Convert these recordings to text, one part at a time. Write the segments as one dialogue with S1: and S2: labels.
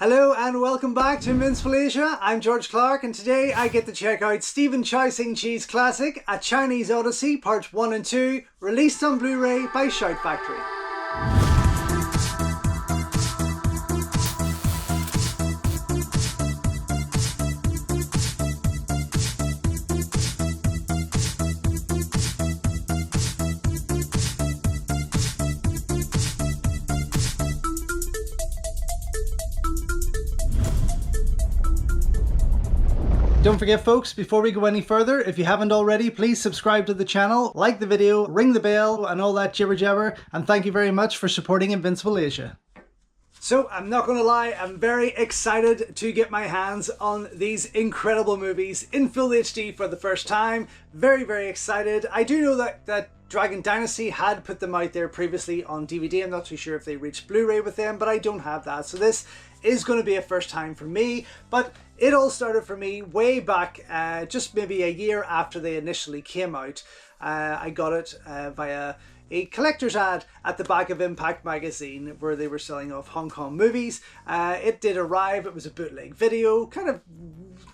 S1: Hello and welcome back to Invincible Asia. I'm George Clark and today I get to check out Stephen Chow Sing Chi's classic, A Chinese Odyssey Parts 1 and 2, released on Blu-ray by Shout Factory. Don't forget folks, before we go any further, if you haven't already, please subscribe to the channel, like the video, ring the bell and all that jibber jabber, and thank you very much for supporting Invincible Asia. So I'm not going to lie, I'm very excited to get my hands on these incredible movies in full HD for the first time. Very excited. I do know that Dragon Dynasty had put them out there previously on DVD. I'm not too sure if they reached Blu-ray with them, but I don't have that. So this is going to be a first time for me, but it all started for me way back, just maybe a year after they initially came out. I got it via a collector's ad at the back of Impact magazine where they were selling off Hong Kong movies. It did arrive, it was a bootleg video, kind of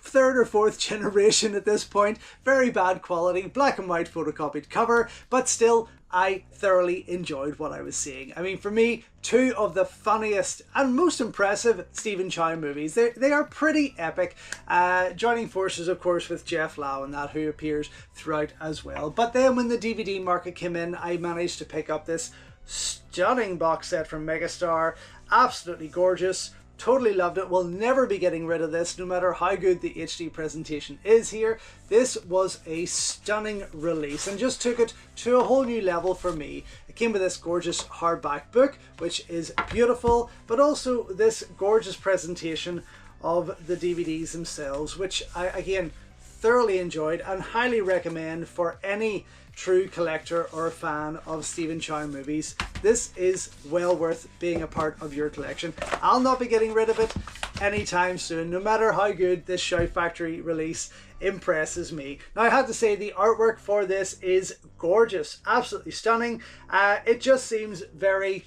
S1: third or fourth generation at this point, very bad quality, black and white photocopied cover, but still I thoroughly enjoyed what I was seeing. I mean, for me, two of the funniest and most impressive Stephen Chow movies. They are pretty epic, joining forces of course with Jeff Lau and that, who appears throughout as well. But then when the DVD market came in, I managed to pick up this stunning box set from Megastar, absolutely gorgeous. Totally loved it. We'll never be getting rid of this, no matter how good the HD presentation is here. This was a stunning release and just took it to a whole new level for me. It came with this gorgeous hardback book, which is beautiful, but also this gorgeous presentation of the DVDs themselves, which I, again, thoroughly enjoyed and highly recommend for any true collector or fan of Stephen Chow movies. This is well worth being a part of your collection. I'll not be getting rid of it anytime soon, no matter how good this Shout Factory release impresses me. Now I have to say the artwork for this is gorgeous, absolutely stunning. It just seems very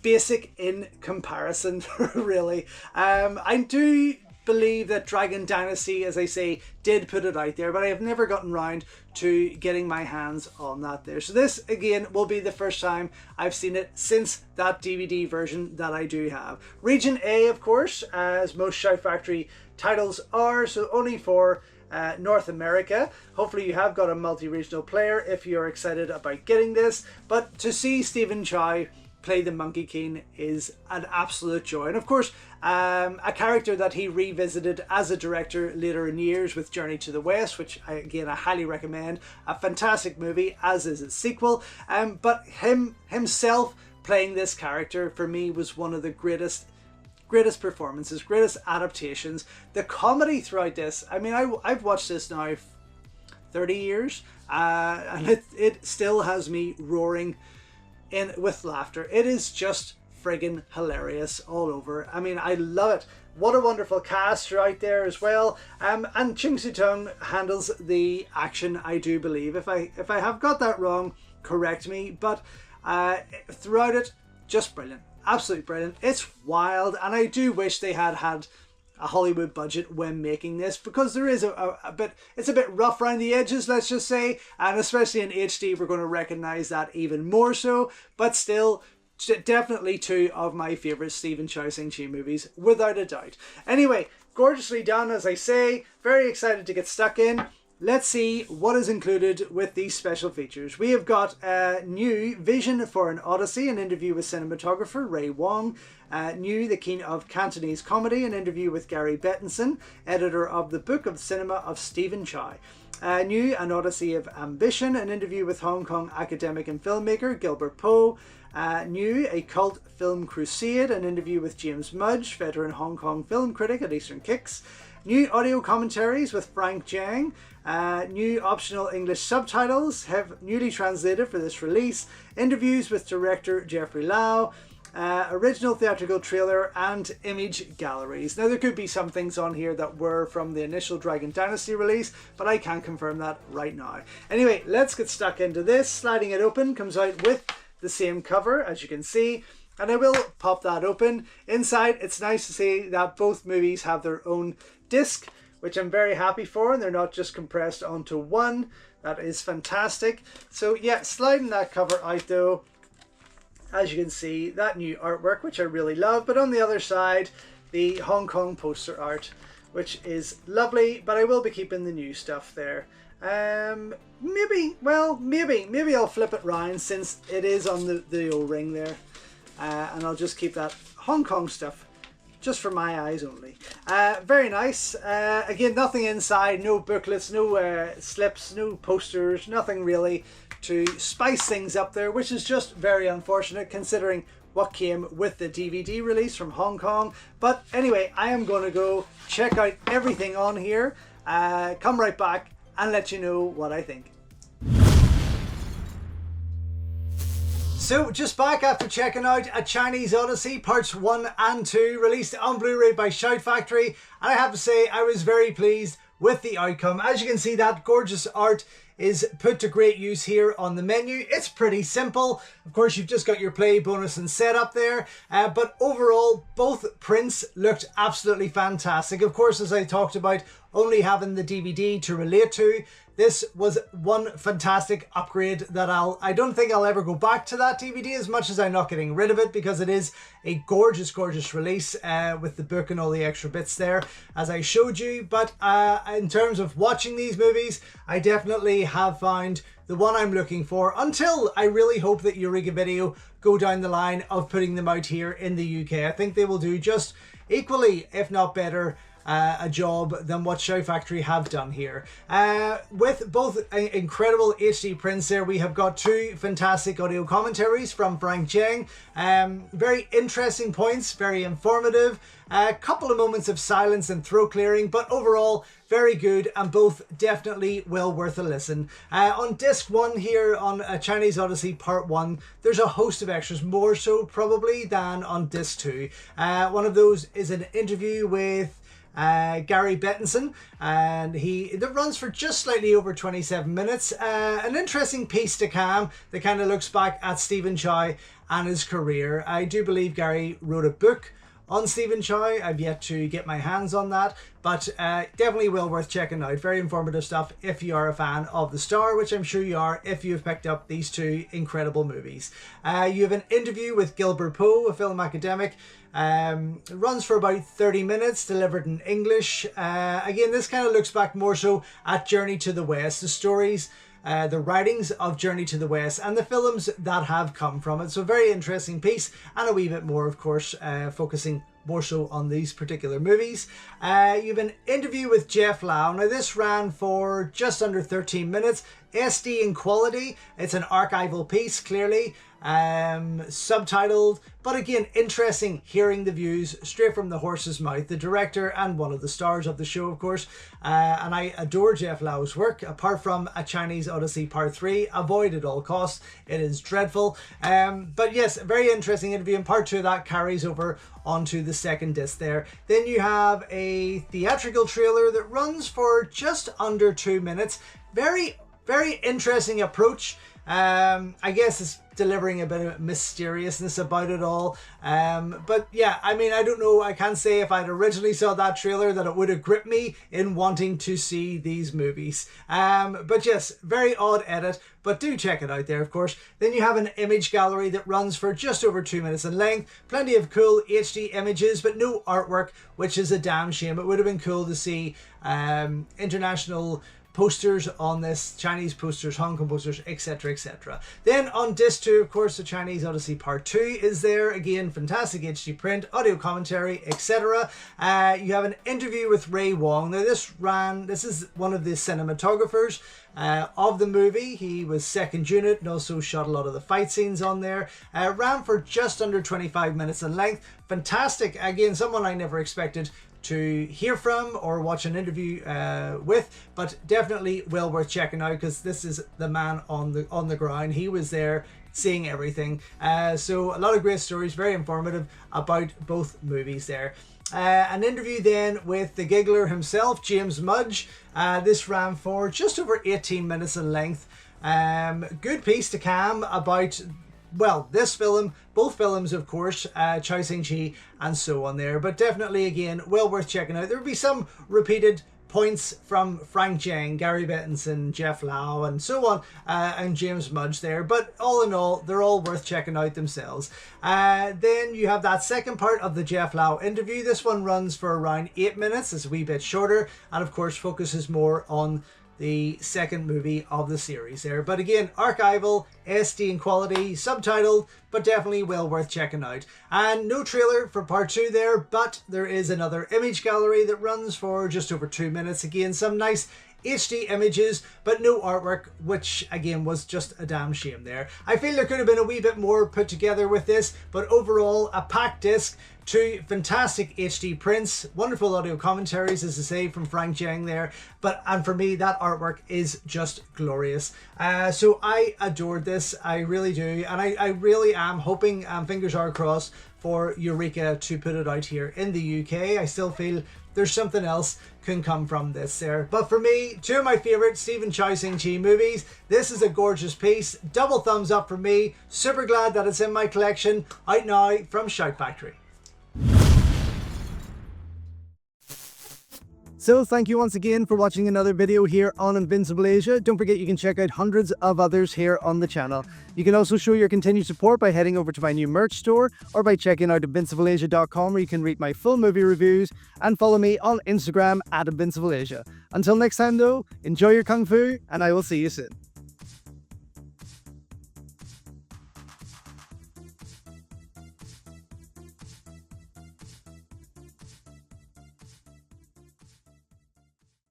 S1: basic in comparison, really. I do believe that Dragon Dynasty, as I say, did put it out there, but I have never gotten round to getting my hands on that there. So this again will be the first time I've seen it since that DVD version that I do have. Region A, of course, as most Shout Factory titles are, so only for North America. Hopefully you have got a multi-regional player if you're excited about getting this, but to see Stephen Chow play the Monkey King is an absolute joy. And of course, a character that he revisited as a director later in years with Journey to the West, which I highly recommend. A fantastic movie, as is its sequel. But himself playing this character for me was one of the greatest performances, greatest adaptations. The comedy throughout this, I mean, I've watched this now 30 years and it still has me roaring in with laughter. It is just friggin' hilarious all over. I mean, I love it. What a wonderful cast right there as well. And Ching Siu-tung handles the action, I do believe. If I have got that wrong, correct me. But throughout it, just brilliant. Absolutely brilliant. It's wild, and I do wish they had a Hollywood budget when making this, because there is it's a bit rough around the edges, let's just say, and especially in HD we're going to recognize that even more so. But still, definitely two of my favorite Stephen Chow Sing Chi movies, without a doubt. Anyway, gorgeously done, as I say. Very excited to get stuck in. Let's see what is included with these special features. We have got a new Vision for an Odyssey, an interview with cinematographer Ray Wong. New The King of Cantonese Comedy, an interview with Gary Bettinson, editor of the Book of Cinema of Stephen Chow. New An Odyssey of Ambition, an interview with Hong Kong academic and filmmaker Gilbert Poe. New A Cult Film Crusade, an interview with James Mudge, veteran Hong Kong film critic at Eastern Kicks. New audio commentaries with Frank Jiang. New optional English subtitles have newly translated for this release. Interviews with director Jeffrey Lau. Original theatrical trailer and image galleries. Now there could be some things on here that were from the initial Dragon Dynasty release, but I can't confirm that right now. Anyway, let's get stuck into this. Sliding it open, comes out with the same cover, as you can see. And I will pop that open. Inside, it's nice to see that both movies have their own disc, which I'm very happy for, and they're not just compressed onto one. That is fantastic. So yeah, sliding that cover out though, as you can see, that new artwork, which I really love. But on the other side, the Hong Kong poster art, which is lovely, but I will be keeping the new stuff there. Maybe I'll flip it round since it is on the O-ring there. And I'll just keep that Hong Kong stuff just for my eyes only. Very nice. Again, nothing inside, no booklets, no slips, no posters, nothing really to spice things up there, which is just very unfortunate considering what came with the DVD release from Hong Kong. But anyway, I am going to go check out everything on here, come right back and let you know what I think. So just back after checking out A Chinese Odyssey Parts 1 and 2 released on Blu-ray by Shout Factory, and I have to say I was very pleased with the outcome. As you can see, that gorgeous art is put to great use here on the menu. It's pretty simple. Of course, you've just got your play, bonus and setup there. But overall, both prints looked absolutely fantastic. Of course, as I talked about, only having the DVD to relate to, this was one fantastic upgrade that I don't think I'll ever go back to that DVD as much as I'm not getting rid of it, because it is a gorgeous, gorgeous release with the book and all the extra bits there, as I showed you. But in terms of watching these movies, I definitely have found the one I'm looking for, until I really hope that Eureka Video go down the line of putting them out here in the UK. I think they will do just equally, if not better, a job than what Shout Factory have done here. With both incredible HD prints there, we have got two fantastic audio commentaries from Frank Cheng. Very interesting points, very informative. A couple of moments of silence and throat clearing, but overall very good, and both definitely well worth a listen. On disc 1 here on A Chinese Odyssey Part 1, there's a host of extras, more so probably than on disc 2. One of those is an interview with Gary Bettinson, and that runs for just slightly over 27 minutes. An interesting piece to cam that kind of looks back at Stephen Chow and his career. I do believe Gary wrote a book on Stephen Chow. I've yet to get my hands on that, but definitely well worth checking out. Very informative stuff if you are a fan of the star, which I'm sure you are if you've picked up these two incredible movies. You have an interview with Gilbert Poe, a film academic. It runs for about 30 minutes, delivered in English. Again, this kind of looks back more so at Journey to the West, the stories, the writings of Journey to the West and the films that have come from it. So very interesting piece, and a wee bit more, of course, focusing more so on these particular movies. You have an interview with Jeff Lau. Now this ran for just under 13 minutes. SD in quality. It's an archival piece, clearly. Subtitled, but again, interesting hearing the views straight from the horse's mouth. The director and one of the stars of the show, of course. And I adore Jeff Lau's work, apart from A Chinese Odyssey Part 3. Avoid at all costs. It is dreadful. But yes, very interesting interview, and part 2 of that carries over onto the second disc there. Then you have a theatrical trailer that runs for just under 2 minutes. Very interesting approach. I guess it's delivering a bit of mysteriousness about it all. But yeah, I mean, I don't know. I can't say if I'd originally saw that trailer that it would have gripped me in wanting to see these movies. But yes, very odd edit, but do check it out there, of course. Then you have an image gallery that runs for just over 2 minutes in length. Plenty of cool HD images, but no artwork, which is a damn shame. It would have been cool to see international posters on this, Chinese posters, Hong Kong posters, etc, etc. Then on disc 2, of course, The Chinese Odyssey Part 2 is there. Again, fantastic HD print, audio commentary, etc. You have an interview with Ray Wong. Now this is one of the cinematographers of the movie. He was second unit and also shot a lot of the fight scenes on there. Ran for just under 25 minutes in length. Fantastic. Again, someone I never expected to hear from or watch an interview with, but definitely well worth checking out, because this is the man on the ground. He was there seeing everything. So a lot of great stories, very informative about both movies there. An interview then with the giggler himself, James Mudge. This ran for just over 18 minutes in length. Good piece to cam about well, this film, both films, of course, Chow Sing Chi and so on there. But definitely, again, well worth checking out. There will be some repeated points from Frank Jiang, Gary Bettinson, Jeff Lau, and so on, and James Mudge there. But all in all, they're all worth checking out themselves. Then you have that second part of the Jeff Lau interview. This one runs for around 8 minutes. It's a wee bit shorter, and of course focuses more on the second movie of the series there. But again, archival, SD in quality, subtitled, but definitely well worth checking out. And no trailer for part 2 there, but there is another image gallery that runs for just over 2 minutes. Again, some nice HD images, but no artwork, which again was just a damn shame there. I feel there could have been a wee bit more put together with this, but overall a packed disc, 2 fantastic HD prints, wonderful audio commentaries, as I say, from Frank Jiang there. And for me, that artwork is just glorious. So I adored this, I really do, and I really am hoping, fingers are crossed, for Eureka to put it out here in the UK. I still feel there's something else can come from this there. But for me, 2 of my favourite Stephen Chow Sing Chi movies. This is a gorgeous piece. Double thumbs up for me. Super glad that it's in my collection. Out now from Shout Factory. So thank you once again for watching another video here on Invincible Asia. Don't forget you can check out hundreds of others here on the channel. You can also show your continued support by heading over to my new merch store or by checking out invincibleasia.com, where you can read my full movie reviews, and follow me on Instagram at InvincibleAsia. Until next time though, enjoy your Kung Fu and I will see you soon.